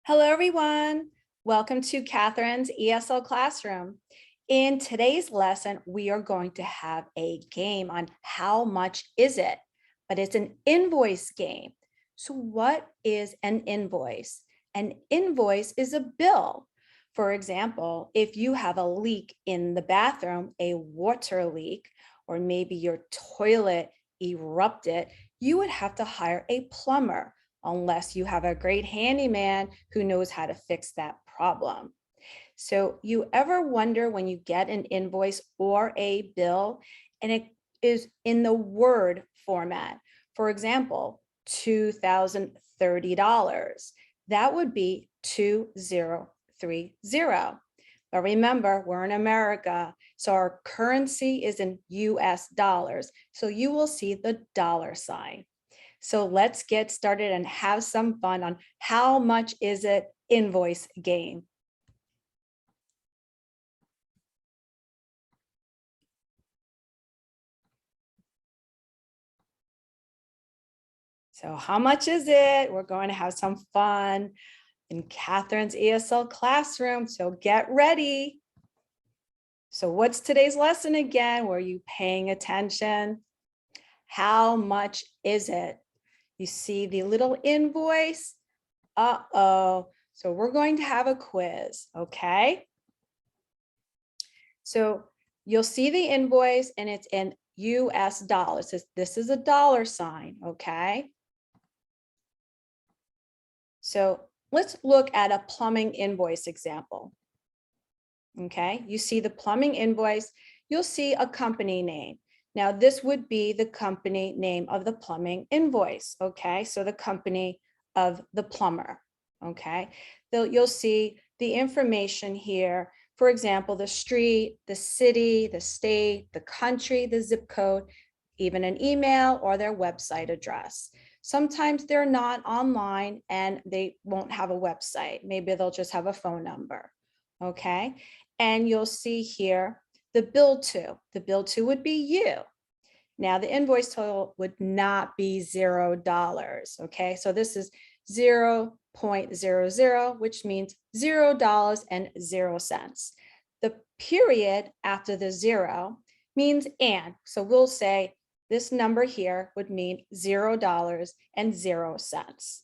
Hello, everyone. Welcome to Catherine's ESL Classroom. In today's lesson, we are going to have a game on how much is it, but it's an invoice game. So what is an invoice? An invoice is a bill. For example, if you have a leak in the bathroom, a water leak, or maybe your toilet erupted, you would have to hire a plumber unless you have a great handyman who knows how to fix that problem. So you ever wonder when you get an invoice or a bill and it is in the word format? For example, $2,030. That would be 2030. But remember, we're in America, so our currency is in US dollars. So you will see the dollar sign. So let's get started and have some fun on how much is it invoice game. So how much is it? We're going to have some fun in Catherine's ESL classroom. So get ready. So what's today's lesson again? Were you paying attention? How much is it? You see the little invoice? Uh-oh. So we're going to have a quiz, okay? So you'll see the invoice and it's in US dollars. This is a dollar sign, okay? So let's look at a plumbing invoice example. Okay, you see the plumbing invoice, you'll see a company name. Now this would be the company name of the plumbing invoice, okay? So the company of the plumber, okay? You'll see the information here. For example, the street, the city, the state, the country, the zip code, even an email or their website address. Sometimes they're not online and they won't have a website. Maybe they'll just have a phone number, okay? And you'll see here the bill to. The bill to would be you. Now the invoice total would not be $0, okay? So this is 0.00, which means $0.00. The period after the zero means and. So we'll say this number here would mean $0.00.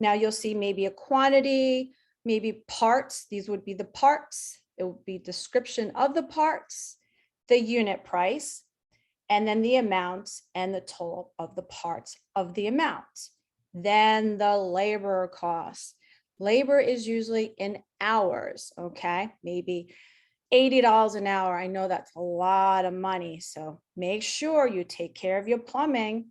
Now you'll see maybe a quantity, maybe parts. These would be the parts. It would be description of the parts, the unit price, and then the amounts and the total of the parts of the amount. Then the labor costs. Labor is usually in hours, okay? Maybe $80 an hour. I know that's a lot of money. So make sure you take care of your plumbing.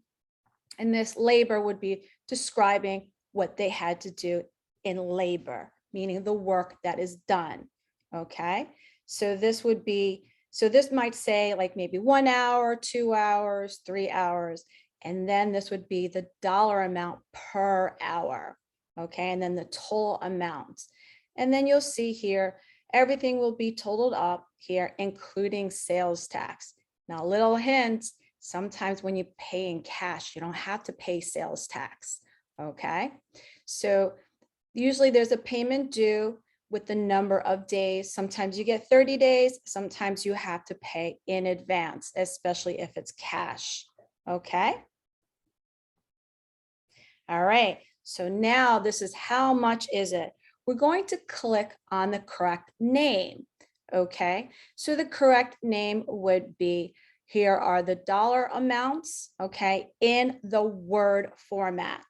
And this labor would be describing what they had to do in labor, meaning the work that is done. Okay, so this would be, so this might say like maybe 1 hour, 2 hours, 3 hours, and then this would be the dollar amount per hour. Okay, and then the total amount. And then you'll see here, everything will be totaled up here, including sales tax. Now, a little hint, sometimes when you pay in cash, you don't have to pay sales tax. Okay, so usually there's a payment due with the number of days. Sometimes you get 30 days, sometimes you have to pay in advance, especially if it's cash, okay? All right, so now this is how much is it? We're going to click on the correct name, okay? So the correct name would be, here are the dollar amounts, okay, in the word format.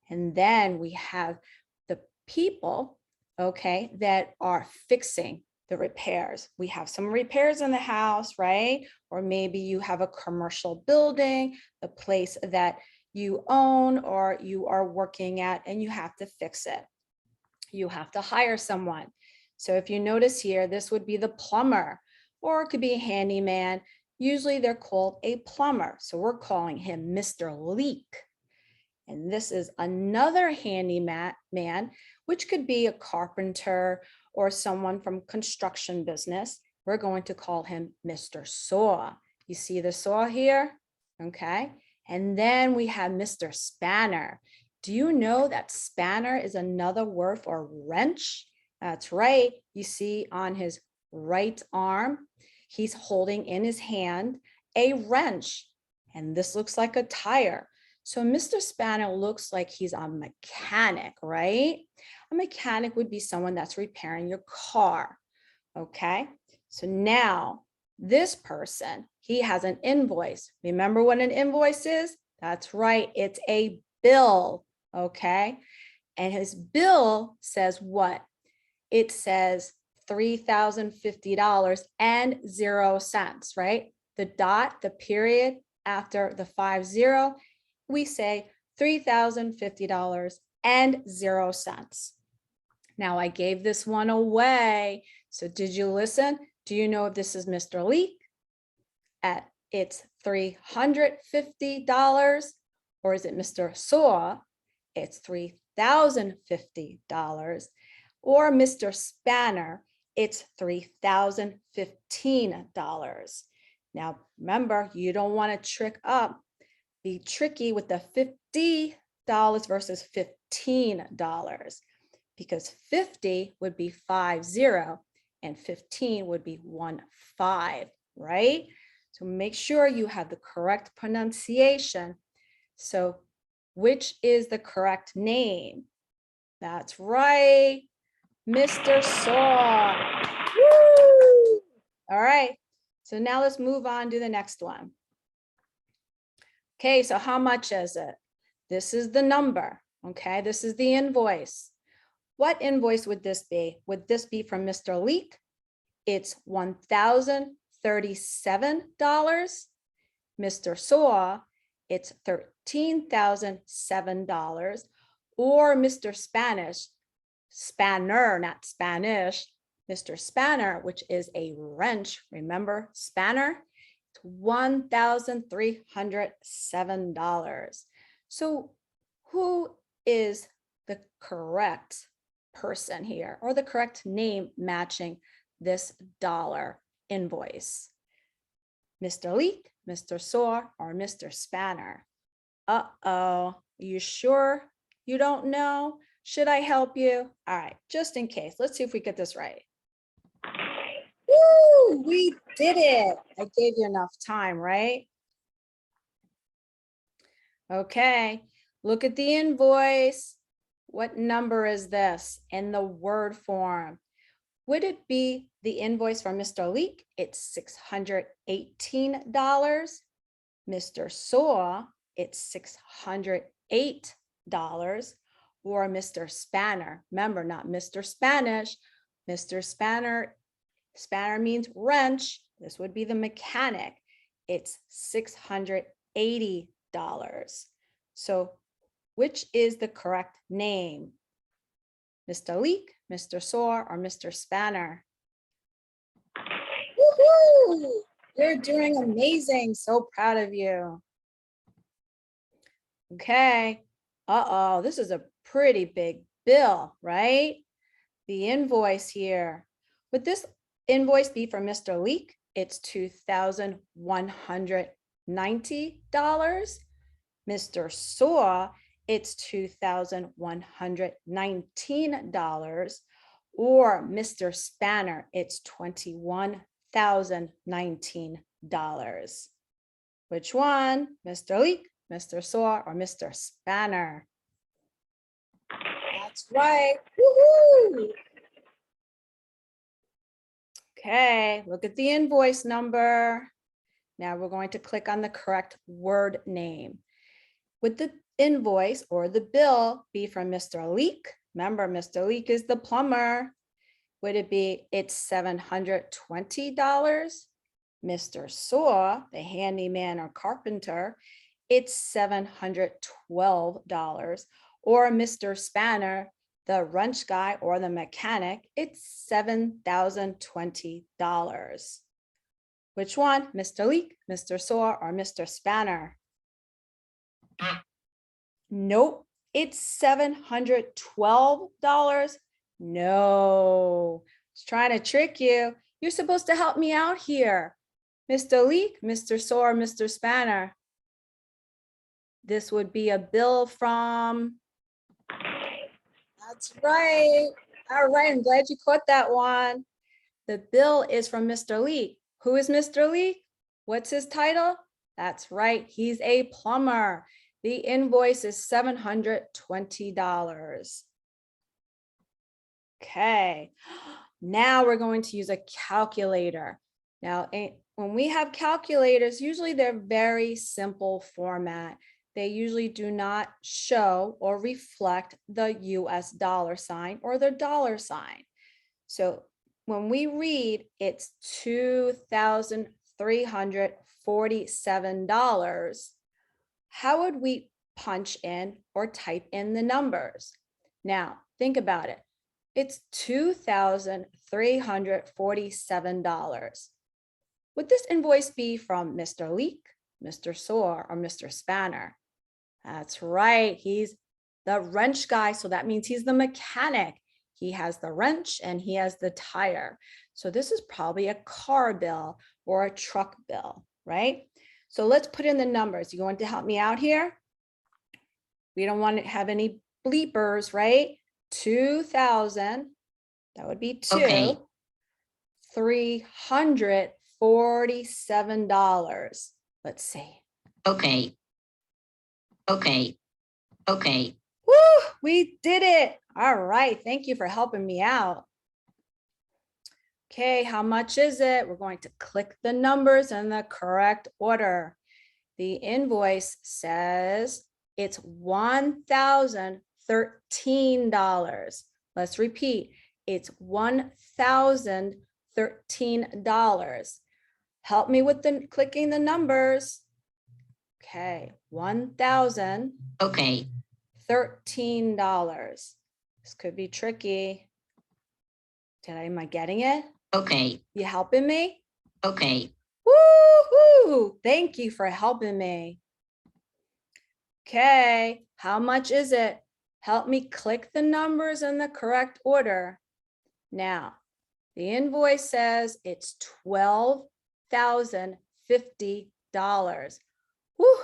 And then we have the people, okay, that are fixing the repairs. We have some repairs in the house, right? Or maybe you have a commercial building, the place that you own or you are working at, and you have to fix it. You have to hire someone. So if you notice here, this would be the plumber, or it could be a handyman. Usually they're called a plumber. So we're calling him Mr. Leak. And this is another handyman, which could be a carpenter or someone from construction business. We're going to call him Mr. Saw. You see the saw here? Okay. And then we have Mr. Spanner. Do you know that spanner is another word for wrench? That's right. You see on his right arm, he's holding in his hand a wrench, and this looks like a tire. So Mr. Spanner looks like he's a mechanic, right? A mechanic would be someone that's repairing your car, okay? So now this person, he has an invoice. Remember what an invoice is? That's right, it's a bill, okay? And his bill says what? It says $3,050.00, right? The dot, the period after the 50, we say $3,050.00. Now I gave this one away. So did you listen? Do you know if this is Mr. Leek? It's $350, or is it Mr. Saw? It's $3,050. Or Mr. Spanner, it's $3,015. Now, remember, you don't want to be tricky with the $50 versus $15, because 50 would be 50 and 15 would be 15, right? So make sure you have the correct pronunciation. So which is the correct name? That's right, Mr. Saw. Woo! All right, so now let's move on to the next one. Okay, so how much is it? This is the number, okay? This is the invoice. What invoice would this be? Would this be from Mr. Leek? It's $1,037. Mr. Saw, it's $13,007. Or Mr. Spanner, not Spanish, Mr. Spanner, which is a wrench. Remember spanner? It's $1,307. So who is the correct person here, or the correct name matching this dollar invoice? Mr. Leek, Mr. Saw, or Mr. Spanner? Uh-oh, you sure you don't know? Should I help you? All right, just in case, let's see if we get this right. Woo, we did it. I gave you enough time, right? Okay, look at the invoice. What number is this in the word form? Would it be the invoice for Mr. Leek? It's $618. Mr. Saw, it's $608. Or Mr. Spanner, remember, not Mr. Spanish. Mr. Spanner means wrench. This would be the mechanic. It's $680. So which is the correct name? Mr. Leek, Mr. Saw, or Mr. Spanner? Woohoo! You're doing amazing. So proud of you. Okay. Uh-oh, this is a pretty big bill, right? The invoice here. Would this invoice be for Mr. Leek? It's $2,190. Mr. Saw, it's $2,119. Or Mr. Spanner, it's $21,019. Which one? Mr. Leek, Mr. Saw, or Mr. Spanner? That's right. Woohoo! Okay, look at the invoice number. Now we're going to click on the correct word name. Would the invoice or the bill be from Mr. Leek? Remember, Mr. Leek is the plumber. Would it be, it's $720? Mr. Saw, the handyman or carpenter, it's $712. Or Mr. Spanner, the wrench guy or the mechanic, it's $7,020. Which one? Mr. Leek, Mr. Saw, or Mr. Spanner? Nope, it's $712. No, it's trying to trick you. You're supposed to help me out here. Mr. Leek, Mr. Saw, or Mr. Spanner? This would be a bill from That's right. All right, I'm glad you caught that one. The bill is from Mr. Lee. Who is Mr. Lee? What's his title? That's right, he's a plumber. The invoice is $720. Okay, now we're going to use a calculator. Now, when we have calculators, usually they're very simple format. They usually do not show or reflect the US dollar sign or the dollar sign. So when we read it's $2,347, how would we punch in or type in the numbers? Now, think about it. It's $2,347. Would this invoice be from Mr. Leek, Mr. Soar, or Mr. Spanner? That's right, he's the wrench guy, so that means he's the mechanic. He has the wrench and he has the tire. So this is probably a car bill or a truck bill, right? So let's put in the numbers. You going to help me out here? We don't want to have any bleepers, right? 2,000, that would be two. Okay. $347. Let's see. Okay. Okay. Okay. Woo, we did it. All right, thank you for helping me out. Okay, how much is it? We're going to click the numbers in the correct order. The invoice says it's $1,013. Let's repeat, it's $1,013. Help me with the clicking the numbers. Okay, $1,013. Okay. This could be tricky. Am I getting it? Okay. You helping me? Okay. Woohoo! Thank you for helping me. Okay, how much is it? Help me click the numbers in the correct order. Now, the invoice says it's $12,050. Woo,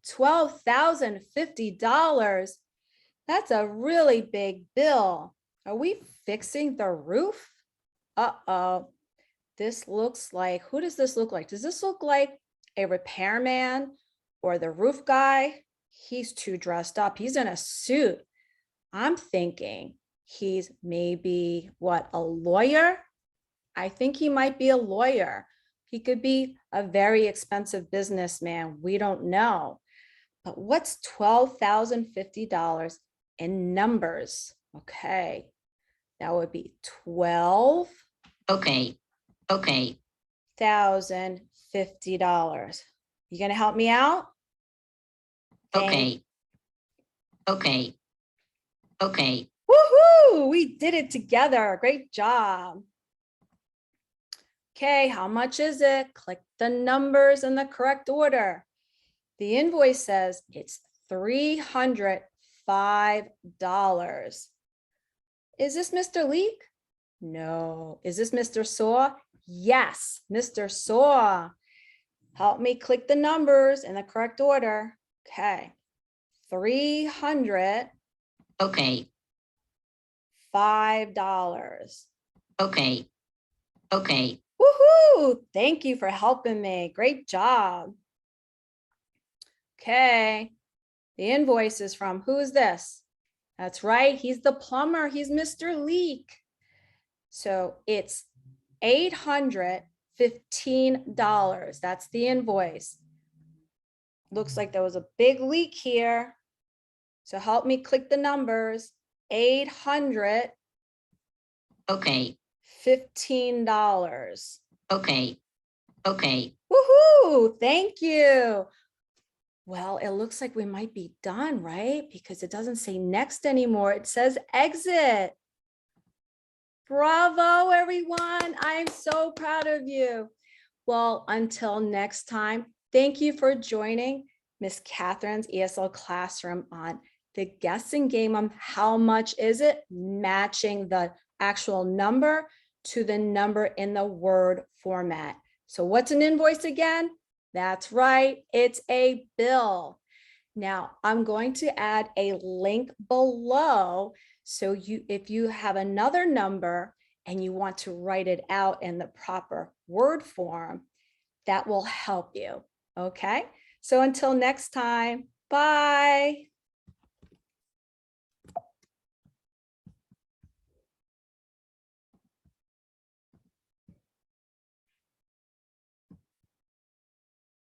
$12,050. That's a really big bill. Are we fixing the roof? Uh-oh. This looks like, who does this look like? Does this look like a repairman or the roof guy? He's too dressed up. He's in a suit. I'm thinking he's maybe what, a lawyer? I think he might be a lawyer. He could be a very expensive businessman. We don't know. But what's $12,050 in numbers? Okay, that would be 12. Okay. Okay. $1,050. You gonna help me out? Okay. Okay. Okay. Woohoo! We did it together. Great job. Okay, how much is it? Click the numbers in the correct order. The invoice says it's $305. Is this Mr. Leek? No. Is this Mr. Saw? Yes, Mr. Saw. Help me click the numbers in the correct order. Okay. 300. Okay. $5. Okay. Okay. Woohoo! Thank you for helping me. Great job. Okay. The invoice is from, who is this? That's right. He's the plumber. He's Mr. Leek. So it's $815. That's the invoice. Looks like there was a big leak here. So help me click the numbers. $815. Okay. Okay. Okay. Woohoo! Thank you. Well, it looks like we might be done, right? Because it doesn't say next anymore. It says exit. Bravo, everyone. I'm so proud of you. Well, until next time, thank you for joining Miss Catherine's ESL classroom on the guessing game on how much is it, matching the actual number to the number in the word format. So what's an invoice again? That's right, it's a bill. Now, I'm going to add a link below. So if you have another number and you want to write it out in the proper word form, that will help you. Okay. So until next time, bye.